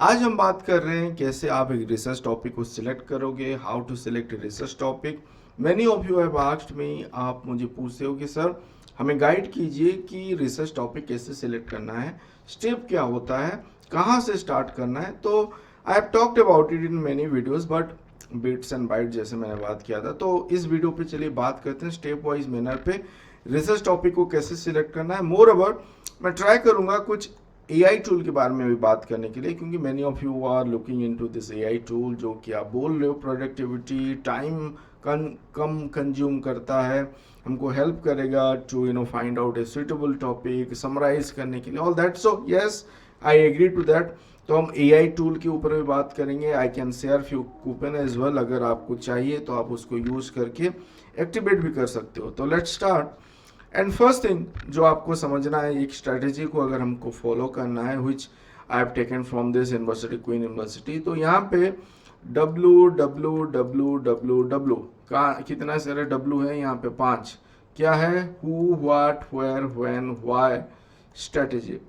आज हम बात कर रहे हैं कैसे आप एक रिसर्च टॉपिक को सिलेक्ट करोगे, how to select research topic. Many of you have asked me, आप मुझे पूछते हो कि सर हमें गाइड कीजिए कि रिसर्च टॉपिक कैसे सिलेक्ट करना है, स्टेप क्या होता है, कहाँ से स्टार्ट करना है। तो I have talked about it in many videos but bits and byte जैसे मैंने बात किया था। तो इस वीडियो पे चलिए बात करते हैं स्टेप वाइज मैनर पे रिसर्च टॉपिक को कैसे सिलेक्ट करना है। मोर ओवर मैं ट्राई करूंगा कुछ एआई टूल के बारे में भी बात करने के लिए, क्योंकि many of you are looking into this AI tool जो कि आप बोल रहे हो प्रोडक्टिविटी टाइम कम कंज्यूम करता है, हमको हेल्प करेगा to find out a suitable topic summarise करने के लिए all that. So yes, I agree to that. तो हम एआई टूल के ऊपर भी बात करेंगे। I can share few coupon as well, अगर आपको चाहिए तो आप उसको यूज करके एक्टिवेट भी कर सकते हो। तो let's start. And first thing जो आपको समझना है, एक स्ट्रेटेजी को अगर हमको फॉलो करना है which I have taken from this university, Queen University. तो यहाँ पे www का कितना सारे W है यहाँ पे 5। क्या है? Who, what, where, when, why, strategy.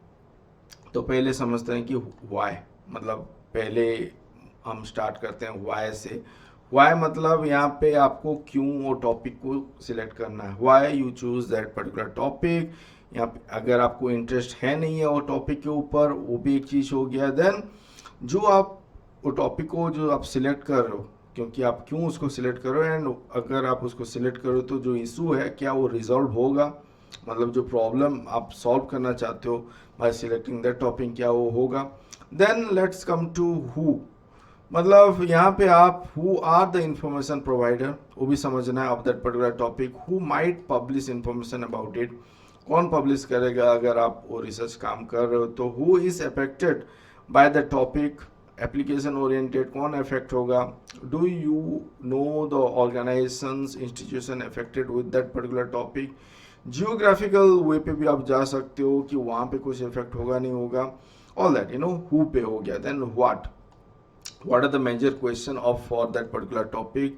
तो पहले समझते हैं कि व्हाई मतलब, पहले हम स्टार्ट करते हैं व्हाई से। वाई मतलब यहाँ पे आपको क्यों वो टॉपिक को सिलेक्ट करना है, why you choose that particular topic. यहाँ पे अगर आपको इंटरेस्ट है नहीं है वो टॉपिक के ऊपर, वो भी एक चीज़ हो गया। देन जो आप वो टॉपिक को जो आप सिलेक्ट कर रहे हो, क्योंकि आप क्यों उसको सिलेक्ट कर रहे हो, एंड अगर आप उसको सिलेक्ट करो तो जो इशू है क्या वो रिजॉल्व होगा, मतलब जो प्रॉब्लम आप सॉल्व करना चाहते हो बाय सिलेक्टिंग दैट टॉपिक क्या वो होगा। Then let's come to who, मतलब यहाँ पे आप who are the information provider, वो भी समझना है of that particular topic. Who might publish information about it, कौन पब्लिश करेगा अगर आप वो रिसर्च काम कर रहे हो। तो who is affected by the topic, application oriented कौन अफेक्ट होगा। Do you know the organisations institution affected with that particular topic. Geographical way पे भी आप जा सकते हो कि वहाँ पे कुछ इफेक्ट होगा नहीं होगा, ऑल दैट हु पे हो गया। Then what are the major question of for that particular topic,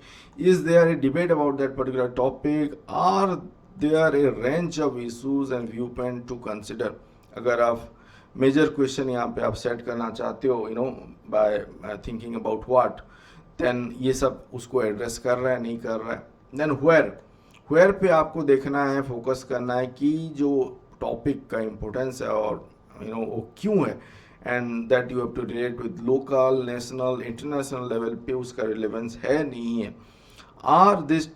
is there a debate about that particular topic, are there a range of issues and viewpoint to consider। अगर आप major question यहाँ पे आप set करना चाहते हो by thinking about what, then ये सब उसको एड्रेस कर रहा है नहीं कर रहा है। देन वेयर पे आपको देखना है, फोकस करना है कि जो टॉपिक का इम्पोर्टेंस है और वो क्यों है, and that you have to relate with local, national, international level पे उसका रिलेवेंस है नहीं है। Are this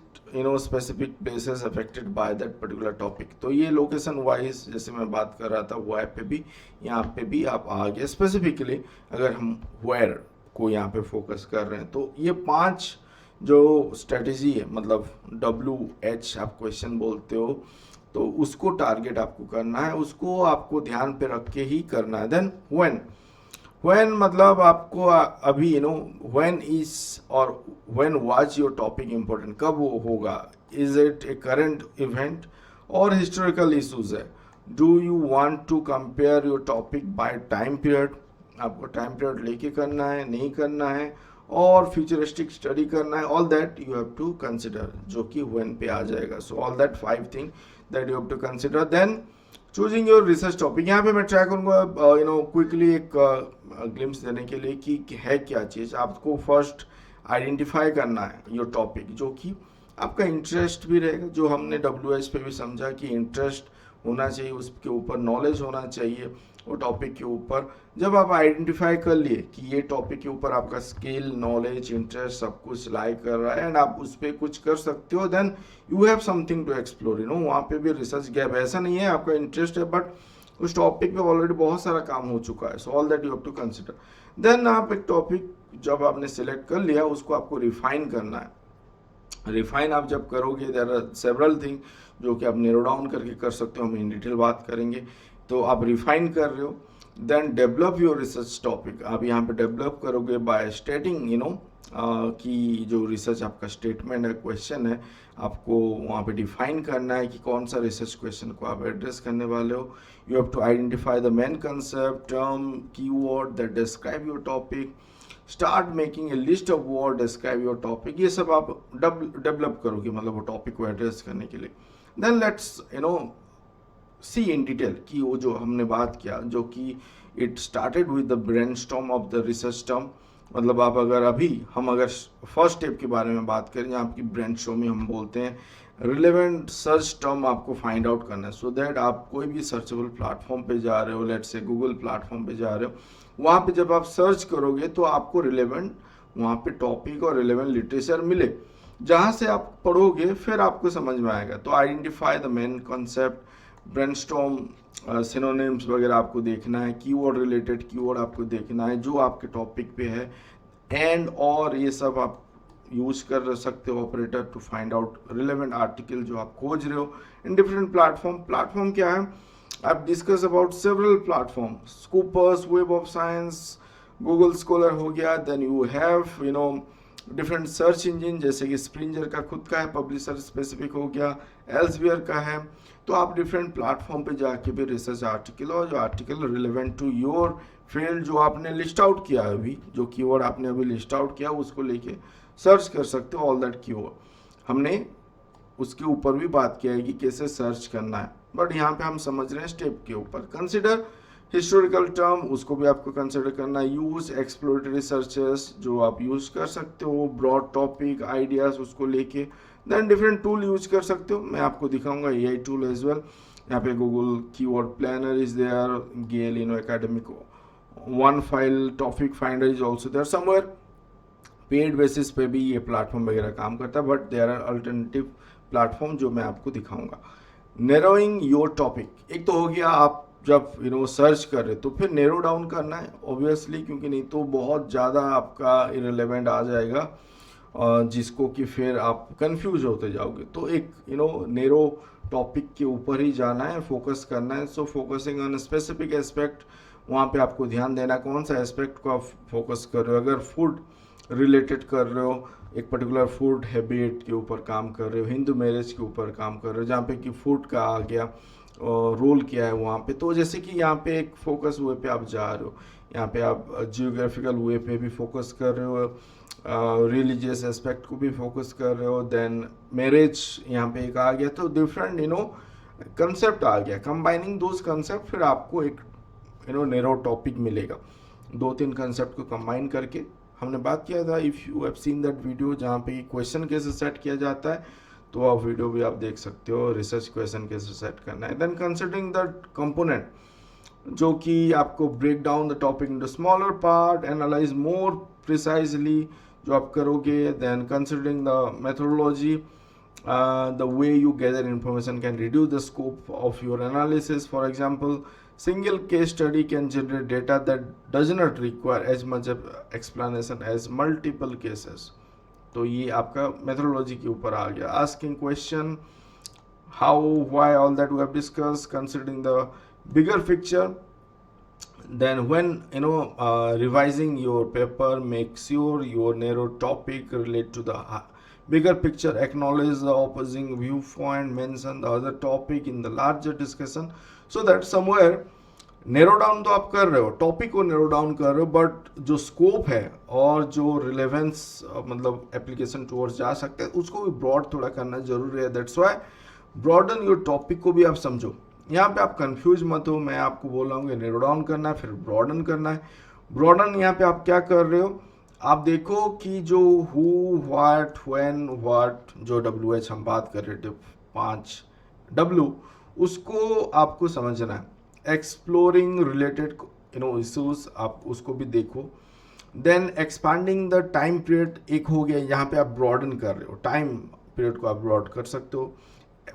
specific places affected by that particular topic. तो ये लोकेशन वाइज जैसे मैं बात कर रहा था वाई पे भी, यहाँ पे भी आप आ गए स्पेसिफिकली अगर हम वेयर को यहाँ पे फोकस कर रहे हैं। तो ये 5 जो स्ट्रेटेजी है, मतलब WH आप क्वेश्चन बोलते हो, तो उसको टारगेट आपको करना है, उसको आपको ध्यान पे रख के ही करना है। देन व्हेन मतलब आपको अभी when is or when was your topic important, कब वो होगा, is it a current event or historical issues है। Do you want to compare your topic by time period, आपको टाइम पीरियड लेके करना है नहीं करना है, और फ्यूचरिस्टिक स्टडी करना है, all that you have to consider, जो कि व्हेन पे आ जाएगा। So all that 5 thing that you have to consider. Then choosing your research topic, यहाँ पे मैं ट्राई करूँगा क्विकली एक ग्लिम्स देने के लिए कि है क्या चीज़। आपको फर्स्ट आइडेंटिफाई करना है योर टॉपिक जो कि आपका इंटरेस्ट भी रहेगा, जो हमने WH पे भी समझा कि इंटरेस्ट होना चाहिए, उसके ऊपर नॉलेज होना चाहिए वो टॉपिक के ऊपर। जब आप आइडेंटिफाई कर लिए कि ये टॉपिक के ऊपर आपका स्किल, नॉलेज, इंटरेस्ट सब कुछ लाई कर रहा है एंड आप उस पर कुछ कर सकते हो, then you have something to explore. वहाँ पे भी रिसर्च गैप ऐसा नहीं है, आपका इंटरेस्ट है बट उस टॉपिक पे ऑलरेडी बहुत सारा काम हो चुका है। So all that you have to consider. Then आप एक टॉपिक जब आपने सिलेक्ट कर लिया उसको आपको रिफाइन करना है। रिफाइन आप जब करोगे, देयर आर सेवरल थिंग जो कि आप नेरो डाउन करके कर सकते हो, हम इन डिटेल बात करेंगे। तो आप रिफाइन कर रहे हो, then develop your research topic. आप यहाँ पे डेवलप करोगे बाय स्टेटिंग कि जो रिसर्च आपका स्टेटमेंट है, क्वेश्चन है, आपको वहाँ पे डिफाइन करना है कि कौन सा रिसर्च क्वेश्चन को आप एड्रेस करने वाले हो। You have to identify the main concept, term, keyword that describe your topic, start making a list of word describe your topic. ये सब आप डेवलप करोगे, मतलब वो टॉपिक को एड्रेस करने के लिए। Then let's see in detail कि वो जो हमने बात किया, जो कि it started with the brainstorm of the research term. मतलब आप अगर हम अगर फर्स्ट स्टेप के बारे में बात करें जहाँ आपकी ब्रेनस्टॉर्मिंग हम बोलते हैं, रिलेवेंट सर्च टर्म आपको फाइंड आउट करना है, सो दैट आप कोई भी सर्चेबल प्लेटफॉर्म पे जा रहे हो, लेट्स से गूगल प्लेटफॉर्म पे जा रहे हो, वहाँ पे जब आप सर्च करोगे तो आपको रिलेवेंट वहाँ पे टॉपिक और रिलेवेंट लिटरेचर मिले, जहाँ से आप पढ़ोगे फिर आपको समझ में आएगा। तो identify the main concept, brainstorm, synonyms वगैरह आपको देखना है, कीवर्ड रिलेटेड कीवर्ड आपको देखना है जो आपके टॉपिक पे है, एंड और ये सब आप यूज कर सकते हो operator to find out relevant article जो आप खोज रहे हो इन डिफरेंट प्लेटफॉर्म। प्लेटफॉर्म क्या है, आप discuss about several platform, Scopus, Web of Science, Google Scholar हो गया, then you have different search engine जैसे कि स्प्रिंजर का खुद का है, पब्लिशर स्पेसिफिक हो गया, एल्सवियर का है। तो आप डिफरेंट प्लेटफॉर्म पे जाके भी रिसर्च आर्टिकल और जो article relevant to your field जो आपने लिस्ट आउट किया है, अभी जो कीवर्ड आपने अभी लिस्ट आउट किया उसको लेके सर्च कर सकते हो ऑल दैट कीवर्ड। हमने उसके ऊपर भी बात किया है कि कैसे सर्च करना है, बट यहाँ पे हम समझ रहे हैं स्टेप के ऊपर। कंसिडर हिस्टोरिकल टर्म, उसको भी आपको कंसिडर करना है। यूज एक्सप्लोरेटरी सर्चेस जो आप यूज कर सकते हो, ब्रॉड टॉपिक आइडियाज उसको लेके, देन डिफरेंट टूल यूज कर सकते हो। मैं आपको दिखाऊंगा एआई टूल एज वेल। यहाँ पे Google keyword planner is there, Gale academic one file topic finder is also there somewhere. Paid basis पे भी ये प्लेटफॉर्म वगैरह काम करता है, but there are alternative platform जो मैं आपको दिखाऊंगा। नैरोइंग योर टॉपिक, एक तो हो गया आप जब सर्च कर रहे तो फिर नैरो डाउन करना है ऑब्वियसली, क्योंकि नहीं तो बहुत ज़्यादा आपका इरेलेवेंट आ जाएगा जिसको कि फिर आप कंफ्यूज होते जाओगे। तो एक नैरो टॉपिक के ऊपर ही जाना है, फोकस करना है। सो फोकसिंग ऑन स्पेसिफिक एस्पेक्ट, वहाँ पे आपको ध्यान देना कौन सा एस्पेक्ट को आप फोकस कर रहे हो। अगर फूड रिलेटेड कर रहे हो, एक पर्टिकुलर फूड हैबिट के ऊपर काम कर रहे हो, हिंदू मैरिज के ऊपर काम कर रहे हो जहाँ पे कि फूड का आ गया रोल किया है वहाँ पे, तो जैसे कि यहाँ पे एक फोकस वे पे आप जा रहे हो, यहाँ पे आप जियोग्राफिकल वे पे भी फोकस कर रहे हो, रिलीजियस एस्पेक्ट को भी फोकस कर रहे हो, देन मैरिज यहाँ पे एक आ गया, तो डिफरेंट कंसेप्ट आ गया। कंबाइनिंग दोज कंसेप्ट फिर आपको एक नैरो टॉपिक मिलेगा। 2-3 कंसेप्ट को कंबाइन करके हमने बात किया था, if you have seen that video जहाँ पे क्वेश्चन कैसे सेट किया जाता है, तो आप वीडियो भी आप देख सकते हो, रिसर्च क्वेश्चन कैसे सेट करना है। देन कंसिडरिंग द कंपोनेंट जो कि आपको break down the topic into smaller part, analyse more precisely जो आप करोगे। Then considering the methodology, the way you gather information can reduce the scope of your analysis. For example, single case study can generate data that does not require as much explanation as multiple cases. तो ये आपका methodology के ऊपर आ गया। Asking question, how, why, all that we have discuss, considering the bigger picture. Then when revising your paper, make sure your narrow topic relate to the bigger picture, acknowledge the opposing viewpoint, mention the other topic in the larger discussion, so that somewhere narrow down तो आप कर रहे हो, topic को narrow down कर रहे हो, but जो स्कोप है और जो रिलेवेंस मतलब एप्लीकेशन टूवर्ड्स जा सकते हैं उसको भी ब्रॉड थोड़ा करना जरूरी है। That's why broaden your topic को भी आप समझो। यहाँ पे आप कंफ्यूज मत हो, मैं आपको बोल रहा हूँ कि नैरो डाउन करना है फिर ब्रॉडन करना है। ब्रॉडन यहाँ पे आप क्या कर रहे हो, आप देखो कि जो हु, व्हाट, व्हेन, व्हाट, जो WH हम बात कर रहे थे 5 W, उसको आपको समझना है। एक्सप्लोरिंग रिलेटेड इश्यूज आप उसको भी देखो। Then expanding the time period एक हो गया, यहाँ पे आप ब्रॉडन कर रहे हो, टाइम पीरियड को आप ब्रॉड कर सकते हो।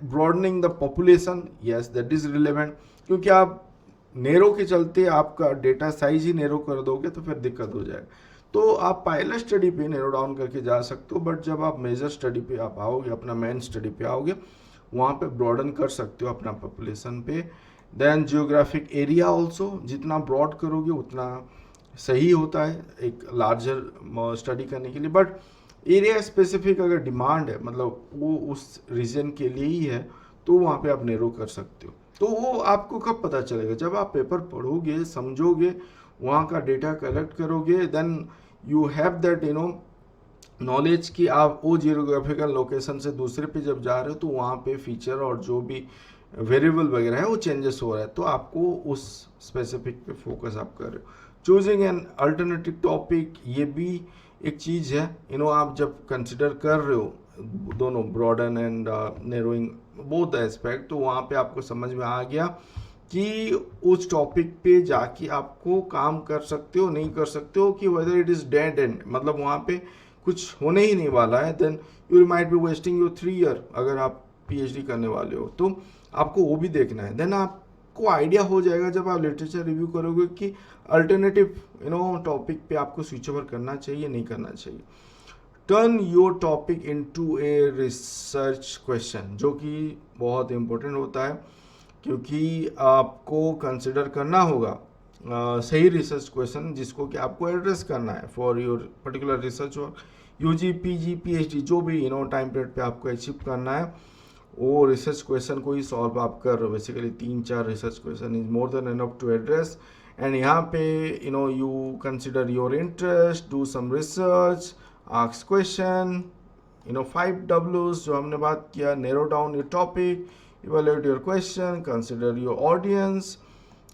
Broadening the population, yes that is relevant, क्योंकि आप नैरो के चलते आपका डेटा साइज ही नैरो कर दोगे तो फिर दिक्कत हो जाएगा। तो आप पायलट स्टडी पे नैरो डाउन करके जा सकते हो, बट जब आप मेजर स्टडी पे आप आओगे, अपना मेन स्टडी पे आओगे, वहाँ पे ब्रॉडन कर सकते हो अपना पॉपुलेशन पे। देन जियोग्राफिक एरिया ऑल्सो, जितना ब्रॉड करोगे उतना सही होता है एक लार्जर स्टडी करने के लिए। बट एरिया स्पेसिफिक अगर डिमांड है, मतलब वो उस रीजन के लिए ही है, तो वहाँ पे आप नैरो कर सकते हो। तो वो आपको कब पता चलेगा, जब आप पेपर पढ़ोगे, समझोगे, वहाँ का डेटा कलेक्ट करोगे, then you have that knowledge कि आप वो जियोग्राफिकल लोकेशन से दूसरे पे जब जा रहे हो तो वहाँ पे फीचर और जो भी वेरिएबल वगैरह है वो चेंजेस हो रहा है, तो आपको उस स्पेसिफिक पे फोकस आप कर रहे हो। चूजिंग एन अल्टरनेटिव टॉपिक, ये भी एक चीज़ है, आप जब कंसिडर कर रहे हो दोनों broaden and narrowing both aspect, तो वहाँ पे आपको समझ में आ गया कि उस टॉपिक पे जाके आपको काम कर सकते हो नहीं कर सकते हो, कि whether it is dead end, मतलब वहाँ पे कुछ होने ही नहीं वाला है, then you might be wasting your 3 year अगर आप पीएचडी करने वाले हो, तो आपको वो भी देखना है। देन आपको आइडिया हो जाएगा जब आप लिटरेचर रिव्यू करोगे कि अल्टरनेटिव टॉपिक पे आपको स्विच ओवर करना चाहिए नहीं करना चाहिए। Turn your topic into a research question, जो कि बहुत इंपॉर्टेंट होता है, क्योंकि आपको कंसिडर करना होगा सही रिसर्च क्वेश्चन जिसको कि आपको एड्रेस करना है for your particular research work, UG PG PhD जो भी टाइम पीरियड पे आपको अचीव करना है, वो रिसर्च क्वेश्चन को ही सॉल्व आप कर रहे हो। Basically 3-4 research question is more than enough to address, and यहाँ पे you consider your interest, do some research, ask question, 5 W's जो हमने बात किया, narrow down your topic, evaluate your question, consider your audience,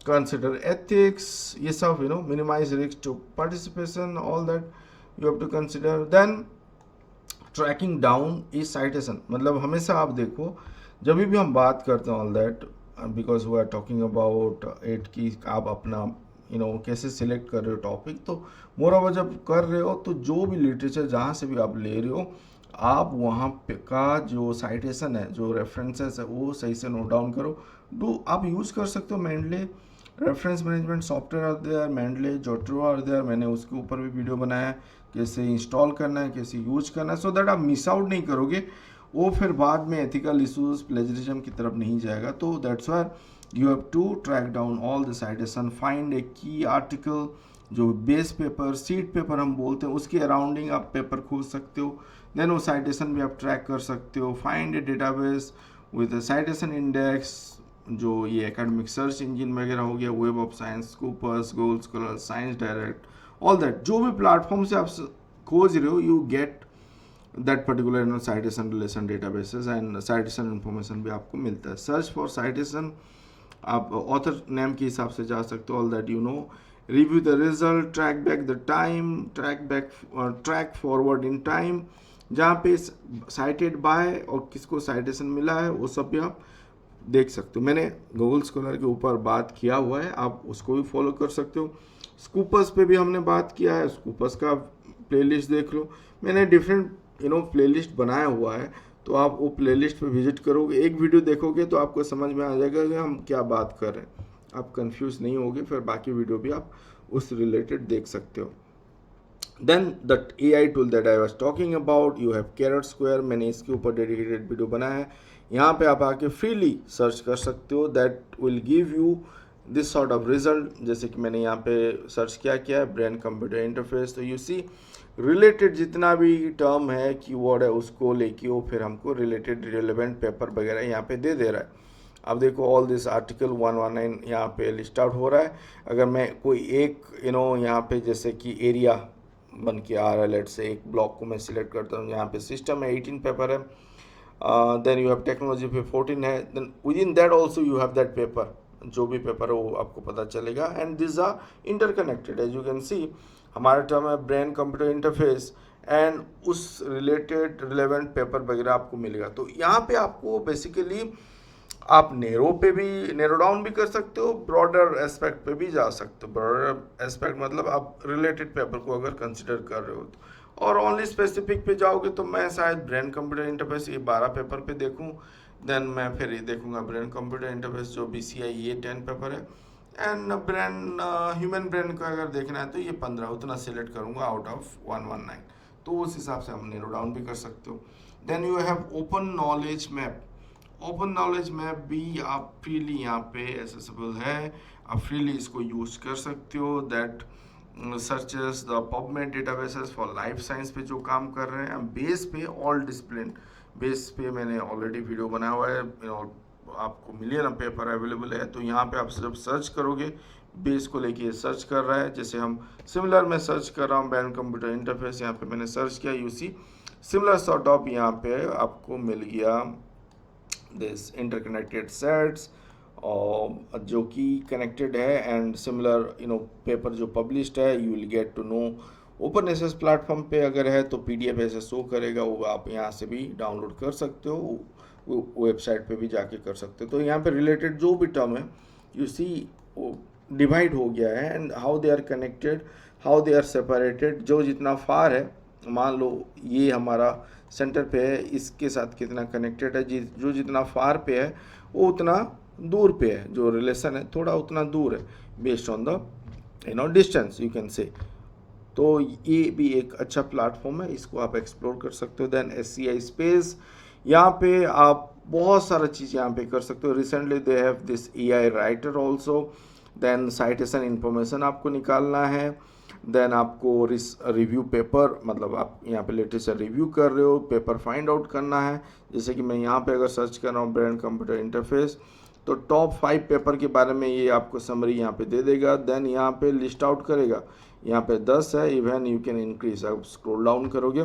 consider ethics, ये सब minimize risk to participation, all that you have to consider. Then tracking down is citation, मतलब हमेशा आप देखो जब भी हम बात करते हैं all that, because we are talking about it कि आप अपना कैसे सिलेक्ट कर रहे हो टॉपिक, तो मोर ओवर जब कर रहे हो तो जो भी लिटरेचर जहाँ से भी आप ले रहे हो, आप वहाँ पे का जो साइटेशन है, जो रेफरेंसेस है, वो सही से नोट डाउन करो। आप यूज़ कर सकते हो Mendeley reference management software are there, Mendeley Zotero are there, मैंने उसके ऊपर भी वीडियो बनाया है कैसे इंस्टॉल करना है, कैसे यूज करना है, सो दैट आप मिस आउट नहीं करोगे, वो फिर बाद में एथिकल इशूज प्लेजरिज्म की तरफ नहीं जाएगा। तो that's why you have to track down all the citation, find a key article, जो बेस पेपर सीट पेपर हम बोलते हैं उसके अराउंडिंग आप पेपर खोज सकते हो, देन वो साइटेशन भी आप ट्रैक कर सकते हो। Find a database with citation index, जो ये एकेडमिक सर्च इंजन वगैरह हो गया, Web of Science, Scopus, Google Scholar, Science Direct, all that, जो भी प्लेटफॉर्म से आप खोज रहे हो, you get that particular citation relation databases and citation information भी आपको मिलता है। सर्च फॉर साइटेशन, आप ऑथर नेम के हिसाब से जा सकते हो, all that review the result, track back the time, track forward in time, जहाँ पे साइटेड बाय और किसको साइटेशन मिला है वो सब भी आप देख सकते हो। मैंने गूगल स्कॉलर के ऊपर बात किया हुआ है, आप उसको भी फॉलो कर सकते हो। स्कूपर्स पे भी हमने बात किया है, स्कूपर्स का प्लेलिस्ट देख लो, मैंने डिफरेंट प्लेलिस्ट बनाया हुआ है, तो आप वो प्लेलिस्ट पे विजिट करोगे, एक वीडियो देखोगे तो आपको समझ में आ जाएगा कि हम क्या बात कर रहे हैं, आप कंफ्यूज नहीं होगे, फिर बाकी वीडियो भी आप उस रिलेटेड देख सकते हो। Then the AI tool that I was talking about, you have caret square, मैंने इसके ऊपर डेडिकेटेड वीडियो बनाया है, यहाँ पे आप आके फ्रीली सर्च कर सकते हो, that will give you this sort of result. जैसे कि मैंने यहाँ पे सर्च किया है ब्रेन कंप्यूटर इंटरफेस, तो यू सी रिलेटेड जितना भी टर्म है कीवर्ड है उसको लेके वो फिर हमको रिलेटेड रिलेवेंट पेपर वगैरह यहाँ पे दे रहा है। अब देखो ऑल दिस आर्टिकल 119 यहाँ पे लिस्ट आउट हो रहा है। अगर मैं कोई एक यहाँ पे जैसे कि एरिया बन के आ रहा है, लेट से एक ब्लॉक को मैं सिलेक्ट करता हूँ, यहाँ पे सिस्टम है 18 पेपर है, देन यू हैव टेक्नोलॉजी पे 14 है, then with in that also you have that paper, जो भी पेपर है वो आपको पता चलेगा, and this are interconnected as you can see. हमारा टर्म है ब्रेन कंप्यूटर इंटरफेस, एंड उस रिलेटेड रिलेवेंट पेपर वगैरह आपको मिलेगा। तो यहाँ पे आपको बेसिकली आप नैरो डाउन भी कर सकते हो, ब्रॉडर एस्पेक्ट पे भी जा सकते हो। ब्रॉडर एस्पेक्ट मतलब आप रिलेटेड पेपर को अगर कंसिडर कर रहे हो तो, और ओनली स्पेसिफिक पे जाओगे तो मैं शायद ब्रेन कंप्यूटर इंटरफेस ये 12 पेपर पे देखूं, देन मैं फिर ये देखूंगा ब्रेन कंप्यूटर इंटरफेस जो BCI ये 10 पेपर है, एंड ब्रेन ह्यूमन ब्रेन का अगर देखना है तो ये 15, उतना सिलेक्ट करूंगा आउट ऑफ 119, तो उस हिसाब से हम नैरो डाउन भी कर सकते हो। Then you have open knowledge map. Open knowledge map भी आप फ्रीली यहाँ पे एसेसिबल है, आप फ्रीली इसको यूज कर सकते हो, that searches the PubMed databases for life science पे जो काम कर रहे हैं, बेस पे ऑल डिसिप्लिन बेस पे मैंने ऑलरेडी वीडियो बनाया हुआ है, आपको मिलियन ऑफ पेपर अवेलेबल है। तो यहाँ पे आप जब सर्च करोगे बेस को लेके सर्च कर रहा है, जैसे हम सिमिलर मैं सर्च कर रहा हूँ ब्रेन कंप्यूटर इंटरफेस, यहाँ पे मैंने सर्च किया, यूसी सिमिलर सॉर्ट ऑफ यहाँ पे आपको मिल गया दिस इंटरकनेक्टेड सेट्स और जो कि कनेक्टेड है एंड सिमिलर पेपर जो पब्लिश्ड है you will get to know. Open access platform पे अगर है तो PDF ऐसे शो करेगा, वो आप यहाँ से भी डाउनलोड कर सकते हो, वेबसाइट पे भी जाके कर सकते हो। तो यहाँ पे रिलेटेड जो भी टर्म है यू सी डिवाइड हो गया है and how they are connected, how they are separated. जो जितना फार है, मान लो ये हमारा सेंटर पे है, इसके साथ कितना कनेक्टेड है, जो जितना फार पे है वो उतना दूर पे है, जो रिलेशन है थोड़ा उतना दूर है based on the distance you can say. तो ये भी एक अच्छा प्लेटफॉर्म है, इसको आप एक्सप्लोर कर सकते हो। देन SCI स्पेस, यहाँ पे आप बहुत सारा चीज़ यहाँ पे कर सकते हो। Recently they have this AI writer also. Then citation information आपको निकालना है। देन आपको रिव्यू पेपर, मतलब आप यहाँ पे लिटरेचर रिव्यू कर रहे हो, पेपर फाइंड आउट करना है। जैसे कि मैं यहाँ पे अगर सर्च कर रहा हूँ ब्रेन कंप्यूटर इंटरफेस, तो टॉप 5 पेपर के बारे में ये आपको समरी यहाँ पे दे देगा। देन यहाँ पे लिस्ट आउट करेगा, यहाँ पे 10 है, इवन यू कैन इंक्रीज। आप स्क्रॉल डाउन करोगे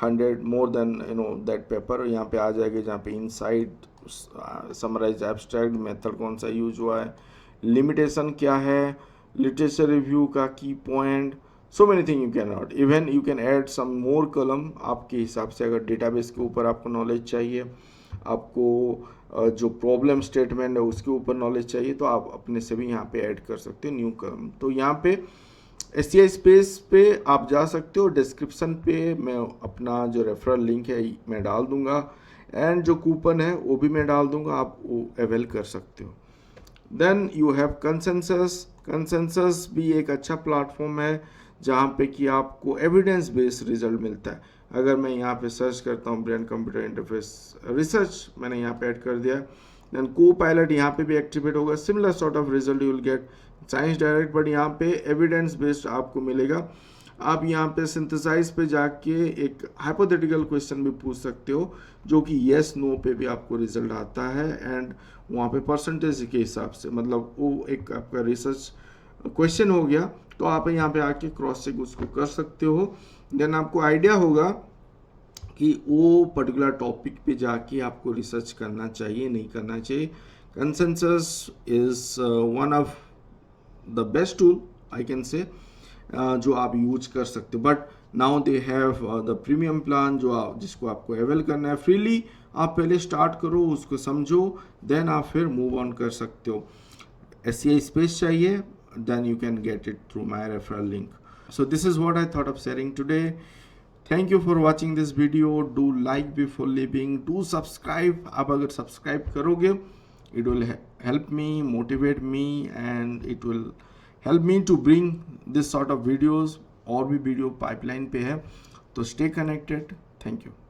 100 मोर देन दैट पेपर यहाँ पे आ जाएगा, जहाँ पे इनसाइड समराइज एब्स्ट्रैक्ट मेथड कौन सा यूज हुआ है, लिमिटेशन क्या है, लिटरेचर रिव्यू का key point, so many thing you can not. Even you can add some more column आपके हिसाब से। अगर डेटाबेस के ऊपर आपको नॉलेज चाहिए, आपको जो प्रॉब्लम स्टेटमेंट है उसके ऊपर नॉलेज चाहिए, तो आप अपने से भी यहाँ पे ऐड कर सकते हो न्यू कॉलम। तो यहाँ पे SCI स्पेस पे आप जा सकते हो। डिस्क्रिप्शन पे मैं अपना जो रेफरल लिंक है मैं डाल दूंगा एंड जो कूपन है वो भी मैं डाल दूंगा, आप वो अवेल कर सकते हो। Then you have consensus. Consensus भी एक अच्छा प्लेटफॉर्म है जहाँ पे कि आपको एविडेंस बेस्ड रिजल्ट मिलता है। अगर मैं यहाँ पे सर्च करता हूँ ब्रेन कंप्यूटर इंटरफेस रिसर्च, मैंने यहाँ पे ऐड कर दिया। देन Copilot यहाँ पे भी एक्टिवेट होगा, similar sort of result you will gate science direct, but यहाँ पे एविडेंस बेस्ड आपको मिलेगा। आप यहाँ पे सिंथेसाइज पे जाके एक हाइपोथेटिकल क्वेश्चन भी पूछ सकते हो, जो कि येस नो पे भी आपको रिजल्ट आता है एंड वहाँ पे परसेंटेज के हिसाब से, मतलब वो एक आपका रिसर्च क्वेश्चन हो गया, तो आप यहाँ पे आके क्रॉस चेक उसको कर सकते हो। देन आपको आइडिया होगा कि वो पर्टिकुलर टॉपिक पे जाके आपको रिसर्च करना चाहिए नहीं करना चाहिए। Consensus is one of the best tool I can say, जो आप यूज कर सकते हो। But now they have the premium plan जिसको आपको अवेल करना है फ्रीली। आप पहले स्टार्ट करो, उसको समझो, देन आप फिर मूव ऑन कर सकते हो। SCI स्पेस चाहिए, then you can get it through my referral link. So this is what I thought of sharing today. Thank you for watching this video. Do like before leaving. Do subscribe. आप अगर subscribe करोगे, it will help me, motivate me, and it will help me to bring this sort of videos. और भी video pipeline पे है, तो stay connected. Thank you.